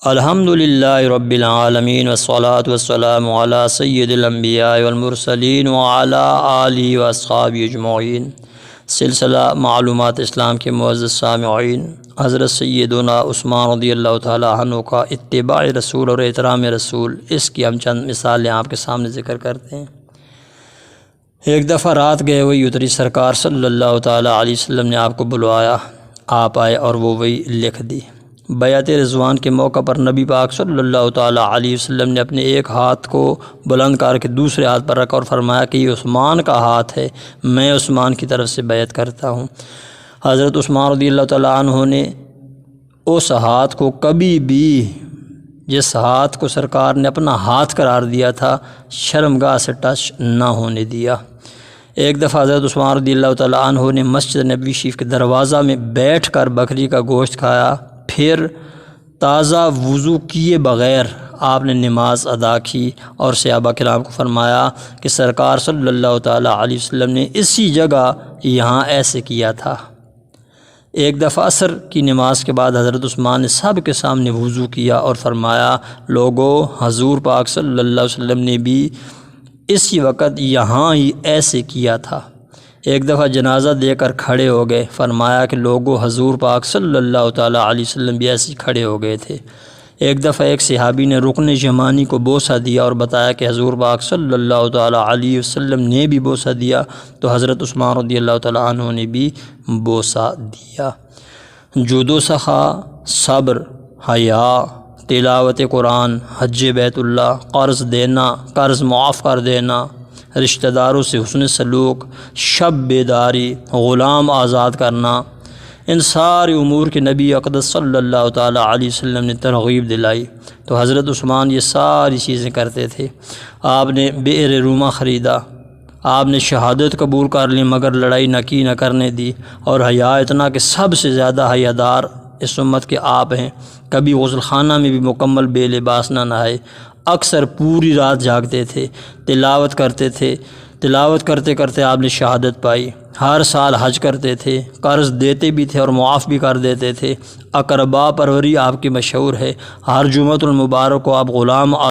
الحمدللہ رب العالمین والصلاة والسلام علی سید الانبیاء والمرسلین وعلی آلہ واصحابہ اجمعین۔ سلسلہ معلومات اسلام کے معزز سامعین، حضرت سیدنا عثمان رضی اللہ تعالیٰ عنہ کا اتباع رسول اور احترام رسول، اس کی ہم چند مثالیں آپ کے سامنے ذکر کرتے ہیں۔ ایک دفعہ رات گئے ہوئی اتری سرکار صلی اللہ تعالیٰ علیہ وسلم نے آپ کو بلوایا، آپ آئے اور وہ وہی لکھ دی۔ بیعت رضوان کے موقع پر نبی پاک صلی اللہ تعالیٰ علیہ وسلم نے اپنے ایک ہاتھ کو بلند کر کے دوسرے ہاتھ پر رکھا اور فرمایا کہ یہ عثمان کا ہاتھ ہے، میں عثمان کی طرف سے بیعت کرتا ہوں۔ حضرت عثمان رضی اللہ تعالیٰ عنہ نے اس ہاتھ کو کبھی بھی، جس ہاتھ کو سرکار نے اپنا ہاتھ قرار دیا تھا، شرمگاہ سے ٹچ نہ ہونے دیا۔ ایک دفعہ حضرت عثمان رضی اللہ تعالیٰ عنہ نے مسجد نبوی شریف کے دروازہ میں بیٹھ کر بکری کا گوشت کھایا، پھر تازہ وضو کیے بغیر آپ نے نماز ادا کی اور صحابہ کرام کو فرمایا کہ سرکار صلی اللہ تعالیٰ علیہ وسلم نے اسی جگہ یہاں ایسے کیا تھا۔ ایک دفعہ عصر کی نماز کے بعد حضرت عثمان نے سب کے سامنے وضو کیا اور فرمایا، لوگو، حضور پاک صلی اللہ علیہ وسلم نے بھی اسی وقت یہاں ہی ایسے کیا تھا۔ ایک دفعہ جنازہ دے کر کھڑے ہو گئے، فرمایا کہ لوگو، حضور پاک صلی اللہ تعالیٰ علیہ وسلم بھی ایسے کھڑے ہو گئے تھے۔ ایک دفعہ ایک صحابی نے رکن یمانی کو بوسہ دیا اور بتایا کہ حضور پاک صلی اللہ تعالیٰ علیہ وسلم نے بھی بوسہ دیا، تو حضرت عثمان رضی اللہ تعالیٰ عنہ نے بھی بوسہ دیا۔ جود و سخا، صبر، حیا، تلاوت قرآن، حج بیت اللہ، قرض دینا، قرض معاف کر دینا، رشتہ داروں سے حسن سلوک، شب بیداری، غلام آزاد کرنا، ان سارے امور کے نبی اقدس صلی اللہ تعالیٰ علیہ وسلم نے ترغیب دلائی۔ تو حضرت عثمان یہ ساری چیزیں کرتے تھے۔ آپ نے بئر رومہ خریدا، آپ نے شہادت قبول کر لی مگر لڑائی نہ کرنے دی، اور حیا اتنا کہ سب سے زیادہ حیادار اس امت کے آپ ہیں۔ کبھی غسل خانہ میں بھی مکمل بے لباس نہ نہائے، اکثر پوری رات جاگتے تھے، تلاوت کرتے تھے، تلاوت کرتے کرتے آپ نے شہادت پائی۔ ہر سال حج کرتے تھے، قرض دیتے بھی تھے اور معاف بھی کر دیتے تھے۔ اقربا پروری آپ کی مشہور ہے، ہر جمعۃ المبارک کو آپ غلام